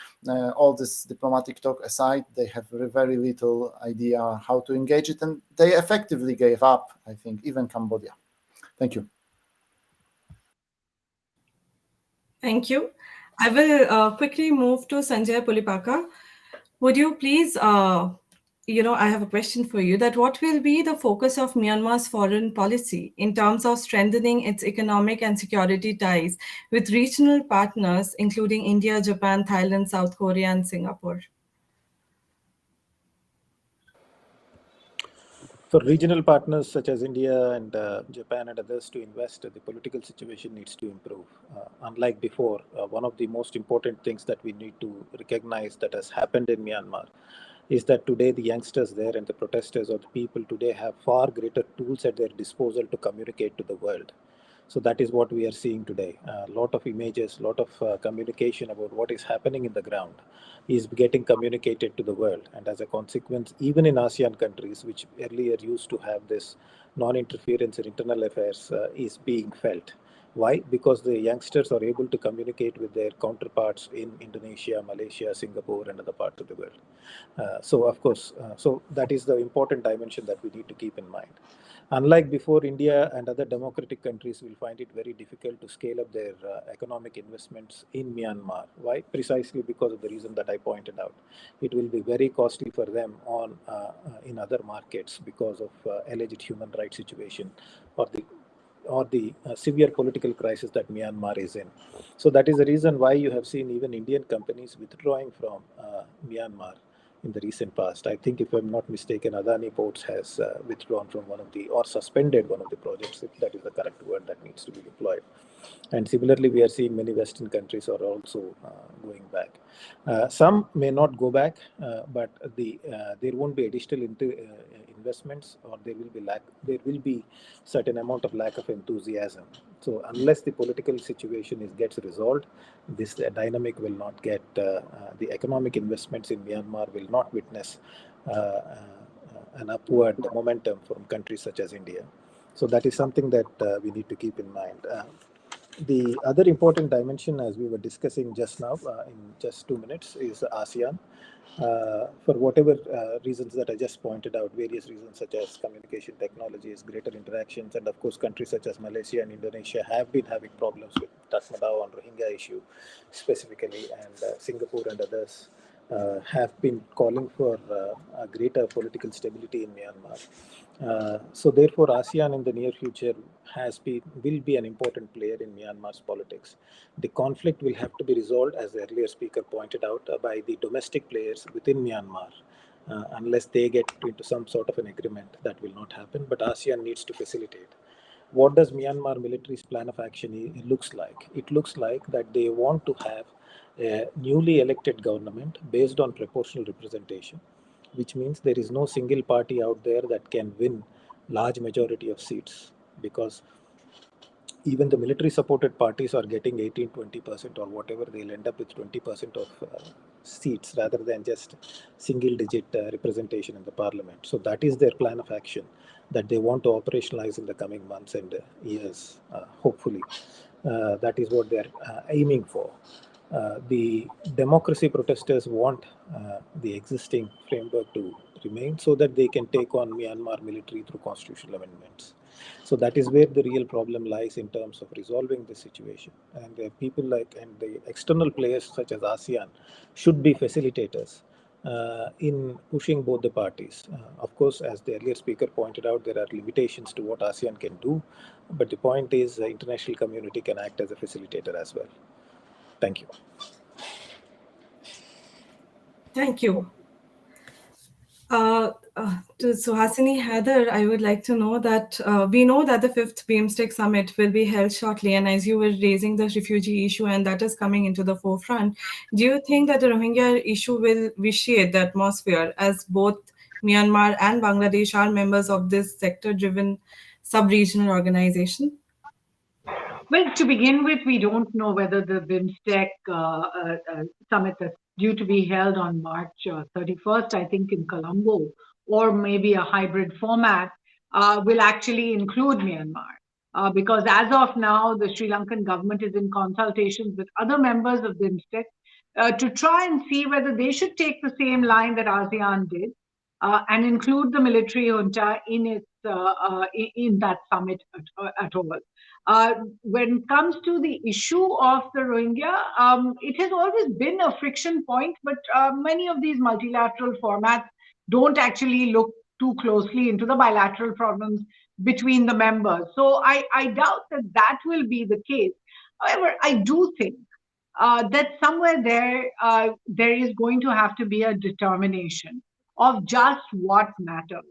all this diplomatic talk aside, they have very little idea how to engage it, and they effectively gave up, I think, even Cambodia. Thank you. Thank you. I will quickly move to Sanjay Pulipaka. Would you please, I have a question for you, that what will be the focus of Myanmar's foreign policy in terms of strengthening its economic and security ties with regional partners, including India, Japan, Thailand, South Korea, and Singapore? For regional partners such as India and Japan and others to invest, the political situation needs to improve. Unlike before, one of the most important things that we need to recognize that has happened in Myanmar is that today the youngsters there and the protesters or the people today have far greater tools at their disposal to communicate to the world. So that is what we are seeing today. A lot of images, a lot of communication about what is happening in the ground is getting communicated to the world. And as a consequence, even in ASEAN countries, which earlier used to have this non-interference in internal affairs, is being felt. Why? Because the youngsters are able to communicate with their counterparts in Indonesia, Malaysia, Singapore, and other parts of the world. So, of course, so that is the important dimension that we need to keep in mind. Unlike before, India and other democratic countries will find it very difficult to scale up their economic investments in Myanmar. Why? Precisely because of the reason that I pointed out. It will be very costly for them in other markets because of alleged human rights situation or the severe political crisis that Myanmar is in. So that is the reason why you have seen even Indian companies withdrawing from Myanmar in the recent past. I think, if I'm not mistaken, Adani Ports has withdrawn from one of the, or suspended one of the projects, if that is the correct word that needs to be deployed. And similarly, we are seeing many Western countries are also going back. Some may not go back, but there won't be additional investments, or there will be certain amount of lack of enthusiasm. So unless the political situation gets resolved, this dynamic will not get, the economic investments in Myanmar will not witness an upward momentum from countries such as India. So that is something that we need to keep in mind. The other important dimension, as we were discussing just now, in just 2 minutes, is ASEAN. For whatever reasons that I just pointed out, various reasons such as communication technologies, greater interactions, and of course countries such as Malaysia and Indonesia have been having problems with Tatmadaw and Rohingya issue specifically, and Singapore and others have been calling for a greater political stability in Myanmar. So therefore, ASEAN in the near future will be an important player in Myanmar's politics. The conflict will have to be resolved, as the earlier speaker pointed out, by the domestic players within Myanmar. Unless they get into some sort of an agreement, that will not happen. But ASEAN needs to facilitate. What does Myanmar military's plan of action looks like? It looks like that they want to have a newly elected government based on proportional representation, which means there is no single party out there that can win large majority of seats, because even the military supported parties are getting 18-20% or whatever. They'll end up with 20% of seats rather than just single digit representation in the parliament. So that is their plan of action that they want to operationalize in the coming months and years, hopefully. That is what they're aiming for. The democracy protesters want the existing framework to remain so that they can take on Myanmar military through constitutional amendments. So that is where the real problem lies in terms of resolving the situation. And people and the external players such as ASEAN should be facilitators in pushing both the parties. Of course, as the earlier speaker pointed out, there are limitations to what ASEAN can do. But the point is the international community can act as a facilitator as well. Thank you. Thank you. To Suhasini Heather, I would like to know that we know that the 5th BIMSTEC summit will be held shortly, and as you were raising the refugee issue and that is coming into the forefront, do you think that the Rohingya issue will vitiate the atmosphere, as both Myanmar and Bangladesh are members of this sector-driven sub-regional organization? Well, to begin with, we don't know whether the BIMSTEC summit that's due to be held on March 31st, I think, in Colombo, or maybe a hybrid format, will actually include Myanmar. Because as of now, the Sri Lankan government is in consultations with other members of BIMSTEC to try and see whether they should take the same line that ASEAN did and include the military junta in that summit at all. When it comes to the issue of the Rohingya, it has always been a friction point, but many of these multilateral formats don't actually look too closely into the bilateral problems between the members. So I doubt that will be the case. However, I do think that somewhere there is going to have to be a determination of just what matters.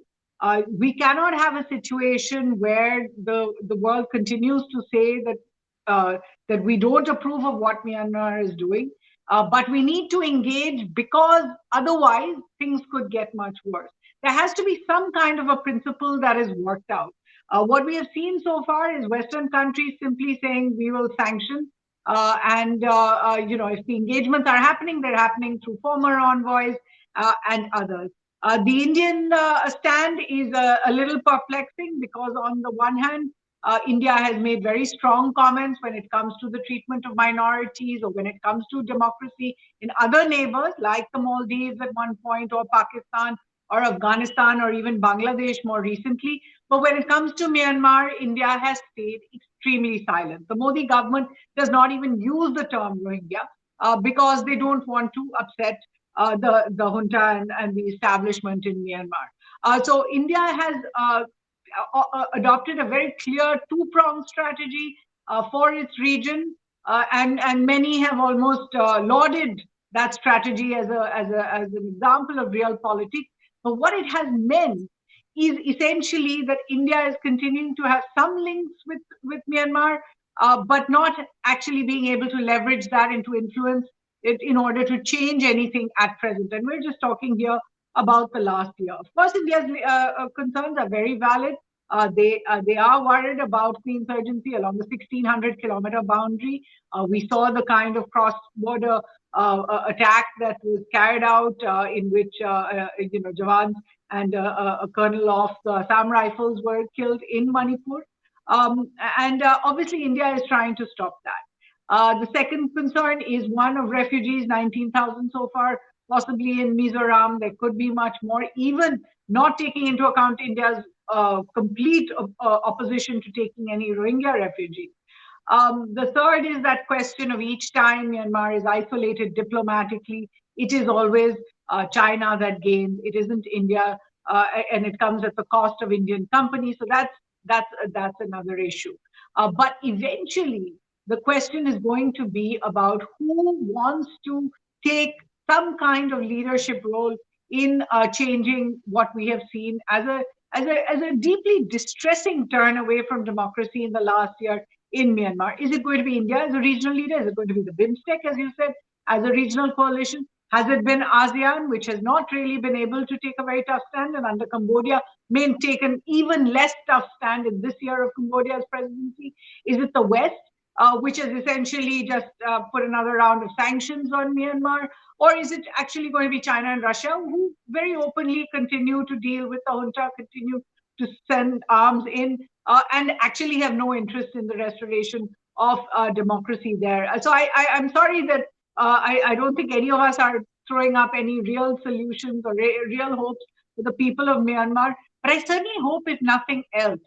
We cannot have a situation where the world continues to say that we don't approve of what Myanmar is doing, but we need to engage because otherwise things could get much worse. There has to be some kind of a principle that is worked out. What we have seen so far is Western countries simply saying we will sanction, if the engagements are happening, they're happening through former envoys and others. The Indian stand is a little perplexing because on the one hand, India has made very strong comments when it comes to the treatment of minorities or when it comes to democracy in other neighbors like the Maldives at one point, or Pakistan or Afghanistan or even Bangladesh more recently. But when it comes to Myanmar, India has stayed extremely silent. The Modi government does not even use the term Rohingya because they don't want to upset the junta and the establishment in Myanmar. So India has adopted a very clear two-pronged strategy for its region, and many have almost lauded that strategy as an example of real politics. But what it has meant is essentially that India is continuing to have some links with Myanmar, but not actually being able to leverage that into influence it in order to change anything at present. And we're just talking here about the last year. Of course, India's concerns are very valid. They are worried about the insurgency along the 1,600-kilometer boundary. We saw the kind of cross-border attack that was carried out, in which Jawans and a colonel of the Assam Rifles were killed in Manipur. And obviously, India is trying to stop that. The second concern is one of refugees, 19,000 so far, possibly in Mizoram. There could be much more, even not taking into account India's complete opposition to taking any Rohingya refugees. The third is that question of each time Myanmar is isolated diplomatically, it is always China that gains. It isn't India, and it comes at the cost of Indian companies. So that's another issue. But eventually, the question is going to be about who wants to take some kind of leadership role in changing what we have seen as a deeply distressing turn away from democracy in the last year in Myanmar. Is it going to be India as a regional leader? Is it going to be the BIMSTEC, as you said, as a regional coalition? Has it been ASEAN, which has not really been able to take a very tough stand, and under Cambodia may take an even less tough stand in this year of Cambodia's presidency? Is it the West, which has essentially just put another round of sanctions on Myanmar? Or is it actually going to be China and Russia, who very openly continue to deal with the junta, continue to send arms in, and actually have no interest in the restoration of democracy there? So I'm sorry that I don't think any of us are throwing up any real solutions or real hopes for the people of Myanmar. But I certainly hope, if nothing else,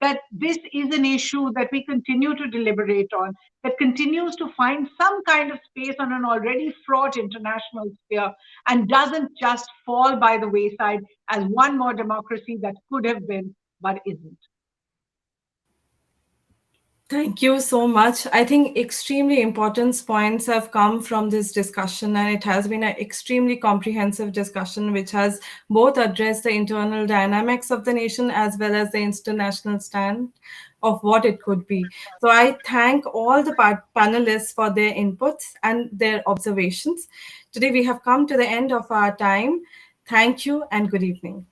that this is an issue that we continue to deliberate on, that continues to find some kind of space on an already fraught international sphere, and doesn't just fall by the wayside as one more democracy that could have been but isn't. Thank you so much. I think extremely important points have come from this discussion, and it has been an extremely comprehensive discussion which has both addressed the internal dynamics of the nation as well as the international stand of what it could be. So I thank all the panelists for their inputs and their observations. Today we have come to the end of our time. Thank you and good evening.